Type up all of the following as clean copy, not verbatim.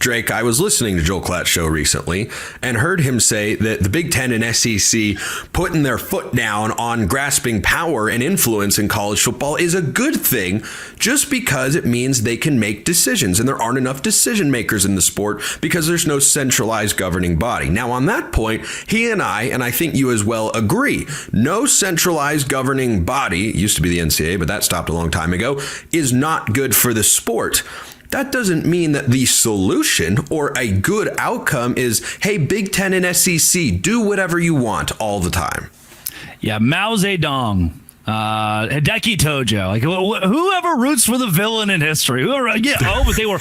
Drake, I was listening to Joel Clatt's show recently and heard him say that the Big Ten and SEC putting their foot down on grasping power and influence in college football is a good thing just because it means they can make decisions, and there aren't enough decision makers in the sport because there's no centralized governing body. Now, on that point, he and I think you as well, agree. No centralized governing body, it used to be the NCAA, but that stopped a long time ago, is not good for the sport. That doesn't mean that the solution or a good outcome is, hey, Big Ten and SEC, do whatever you want all the time. Yeah, Mao Zedong, Hideki Tojo, like whoever roots for the villain in history. But they were,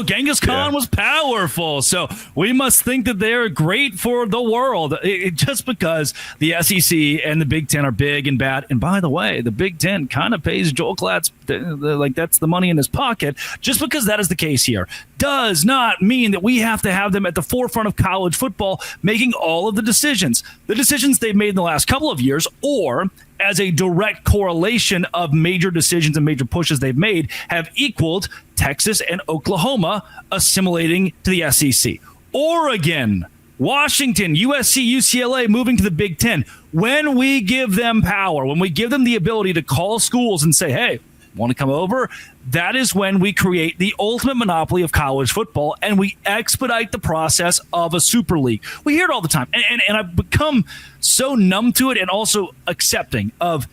Genghis Khan was powerful, so we must think that they're great for the world. Just because the SEC and the Big Ten are big and bad, and by the way, the Big Ten kind of pays Joel Klatt's, like that's the money in his pocket. Just because that is the case here does not mean that we have to have them at the forefront of college football making all of the decisions they've made in the last couple of years, or as a direct correlation of major decisions and major pushes they've made, have equaled Texas and Oklahoma assimilating to the SEC. Oregon, Washington, USC, UCLA moving to the Big Ten. When we give them power, when we give them the ability to call schools and say, hey, want to come over? That is when we create the ultimate monopoly of college football, and we expedite the process of a super league. We hear it all the time, and I've become so numb to it and also accepting of,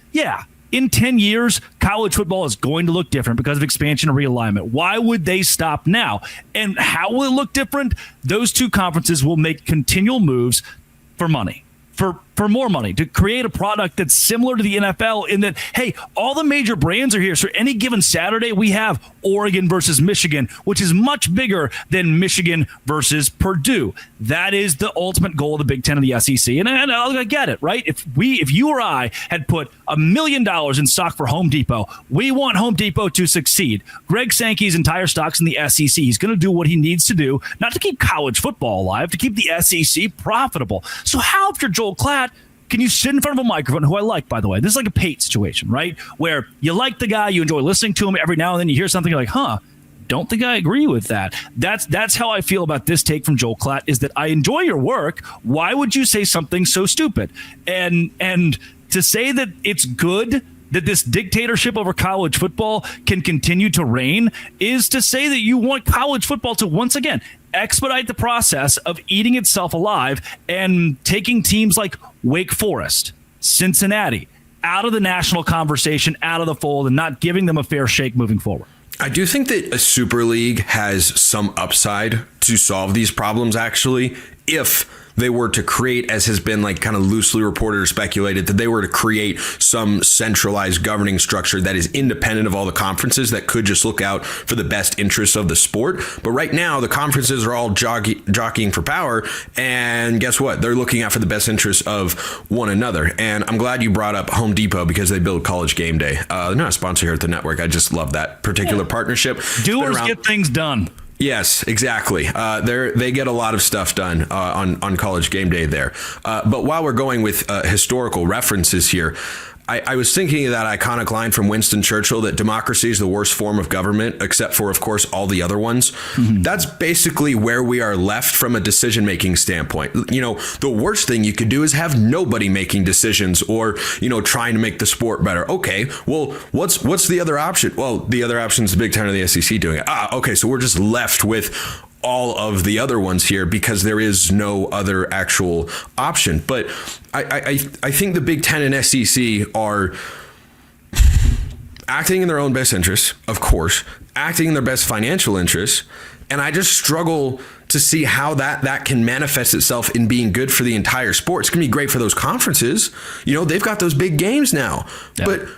in 10 years, college football is going to look different because of expansion and realignment. Why would they stop now? And how will it look different? Those two conferences will make continual moves for money. For more money, to create a product that's similar to the NFL in that, hey, all the major brands are here. So any given Saturday, we have Oregon versus Michigan, which is much bigger than Michigan versus Purdue. That is the ultimate goal of the Big Ten and the SEC. And I get it, right? If you or I had put $1 million in stock for Home Depot, we want Home Depot to succeed. Greg Sankey's entire stock's in the SEC. He's going to do what he needs to do, not to keep college football alive, to keep the SEC profitable. So how, if you're Joel Klatt, can you sit in front of a microphone, who I like, by the way? This is like a Pate situation, right? Where you like the guy, you enjoy listening to him. Every now and then you hear something, you're like, don't think I agree with that. That's how I feel about this take from Joel Klatt, is that I enjoy your work. Why would you say something so stupid? And to say that it's good that this dictatorship over college football can continue to reign is to say that you want college football to, once again, expedite the process of eating itself alive and taking teams like Wake Forest, Cincinnati, out of the national conversation, out of the fold, and not giving them a fair shake moving forward. I do think that a super league has some upside to solve these problems, actually, if they were to create, as has been like kind of loosely reported or speculated, that they were to create some centralized governing structure that is independent of all the conferences that could just look out for the best interests of the sport. But right now, the conferences are all jockeying for power. And guess what? They're looking out for the best interests of one another. And I'm glad you brought up Home Depot because they build College Game Day. They're not a sponsor here at the network. I just love that particular partnership. Doers get things done. Yes, exactly. They get a lot of stuff done on College Game Day there. But while we're going with historical references here, I was thinking of that iconic line from Winston Churchill that democracy is the worst form of government, except for, of course, all the other ones. Mm-hmm. That's basically where we are left from a decision-making standpoint. You know, the worst thing you could do is have nobody making decisions or, trying to make the sport better. Okay, well, what's the other option? Well, the other option is the Big Ten or the SEC doing it. Okay, so we're just left with all of the other ones here because there is no other actual option. But I think the Big Ten and SEC are acting in their own best interests, of course, acting in their best financial interests. And I just struggle to see how that can manifest itself in being good for the entire sport. It's going to be great for those conferences. They've got those big games now. Yeah. But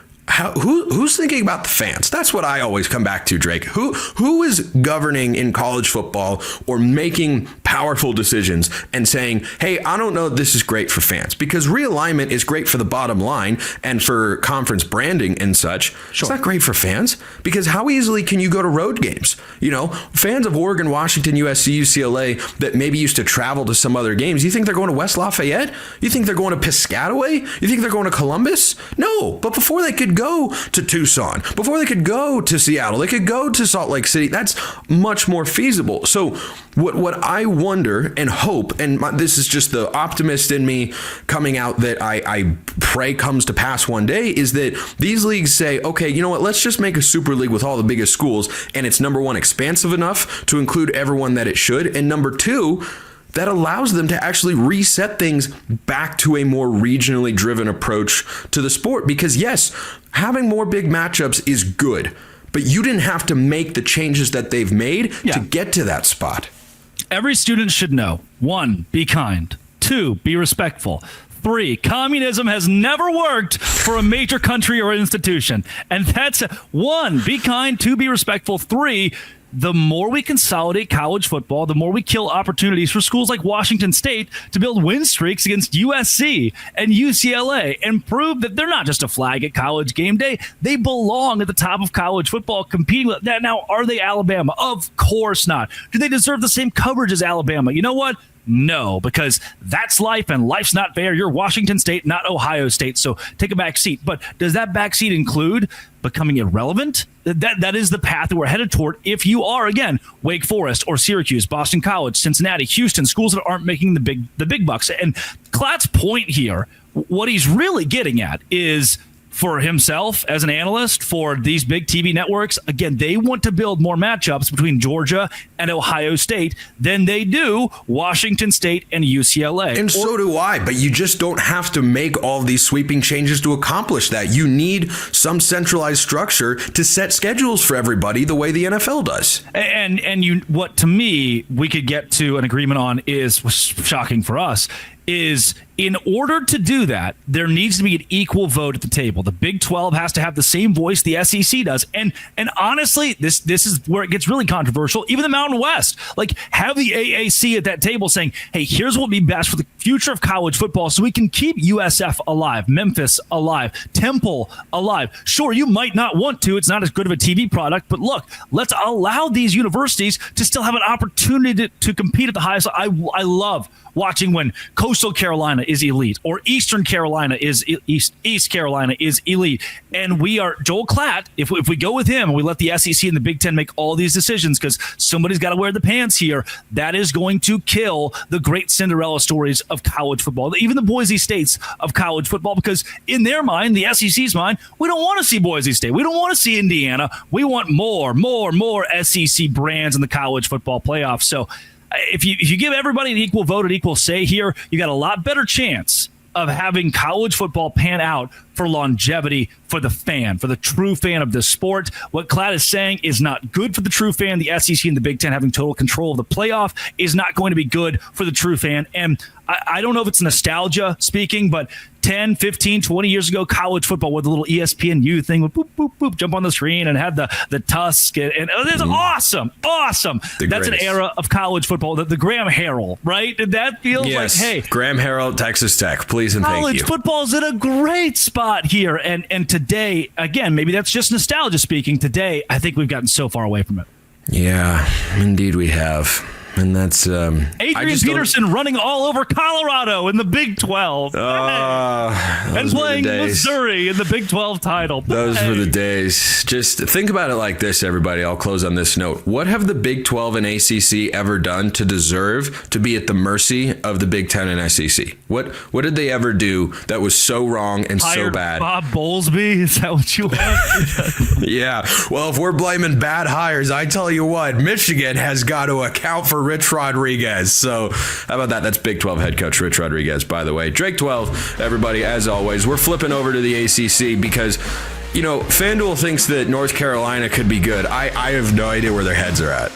who's thinking about the fans? That's what I always come back to, Drake. Who is governing in college football or making powerful decisions and saying, hey, I don't know if this is great for fans, because realignment is great for the bottom line and for conference branding and such. Sure. It's not great for fans, because how easily can you go to road games? You know, fans of Oregon, Washington, USC, UCLA that maybe used to travel to some other games, you think they're going to West Lafayette? You think they're going to Piscataway? You think they're going to Columbus? No, but before they could go to Tucson, before they could go to Seattle, they could go to Salt Lake City. That's much more feasible. So what I wonder and hope, and this is just the optimist in me coming out that I pray comes to pass one day, is that these leagues say, okay, you know what, let's just make a super league with all the biggest schools, and it's number one, expansive enough to include everyone that it should, and number two, that allows them to actually reset things back to a more regionally driven approach to the sport. Because yes, having more big matchups is good, but you didn't have to make the changes that they've made to get to that spot. Every student should know: 1, be kind; 2, be respectful; 3, communism has never worked for a major country or institution. And that's 1, be kind; 2, be respectful; 3, the more we consolidate college football, the more we kill opportunities for schools like Washington State to build win streaks against USC and UCLA and prove that they're not just a flag at college game day. They belong at the top of college football, competing with that. Now, are they Alabama? Of course not. Do they deserve the same coverage as Alabama? You know what? No, because that's life, and life's not fair. You're Washington State, not Ohio State, so take a back seat. But does that back seat include becoming irrelevant? That is the path that we're headed toward if you are, again, Wake Forest or Syracuse, Boston College, Cincinnati, Houston, schools that aren't making the big bucks. And Clatt's point here, what he's really getting at is, for himself as an analyst for these big TV networks, again, they want to build more matchups between Georgia and Ohio State than they do Washington State and UCLA. And so do I, but you just don't have to make all these sweeping changes to accomplish that. You need some centralized structure to set schedules for everybody the way the NFL does. And what to me we could get to an agreement on is, was shocking for us, is in order to do that, there needs to be an equal vote at the table. The Big 12 has to have the same voice the SEC does. And honestly, this is where it gets really controversial. Even the Mountain West, like, have the AAC at that table saying, hey, here's what would be best for the future of college football so we can keep USF alive, Memphis alive, Temple alive. Sure, you might not want to. It's not as good of a TV product, but look, let's allow these universities to still have an opportunity to compete at the highest. I love watching when Coastal Carolina is elite or Eastern Carolina is East Carolina is elite. And we are Joel Klatt. If we go with him and we let the SEC and the Big Ten make all these decisions because somebody's got to wear the pants here, that is going to kill the great Cinderella stories of college football, even the Boise States of college football, because in their mind, the SEC's mind, we don't want to see Boise State. We don't want to see Indiana. We want more SEC brands in the college football playoffs. So if you give everybody an equal vote, an equal say here, you got a lot better chance of having college football pan out for longevity for the fan, for the true fan of the sport. What Clatt is saying is not good for the true fan. The SEC and the Big Ten having total control of the playoff is not going to be good for the true fan. And I don't know if it's nostalgia speaking, but 10, 15, 20 years ago, college football with the little ESPNU thing would boop, boop, boop, jump on the screen and had the tusk. And it's awesome. That's an era of college football, the Graham Harrell, right? That feels like, hey. Graham Harrell, Texas Tech, please and thank you. College football's in a great spot here. And today, again, maybe that's just nostalgia speaking. Today, I think we've gotten so far away from it. Yeah, indeed we have. And that's Adrian Peterson running all over Colorado in the Big 12. And playing Missouri in the Big 12 title. Those were the days. Just think about it like this, everybody. I'll close on this note. What have the Big 12 and ACC ever done to deserve to be at the mercy of the Big 10 and SEC? What did they ever do that was so wrong and so bad? Bob Bowlesby? Is that what you want? Yeah. Well, if we're blaming bad hires, I tell you what, Michigan has got to account for Rich Rodriguez. So how about that? That's Big 12 head coach Rich Rodriguez, by the way. Drake 12, everybody, as always. We're flipping over to the ACC because, FanDuel thinks that North Carolina could be good. I have no idea where their heads are at.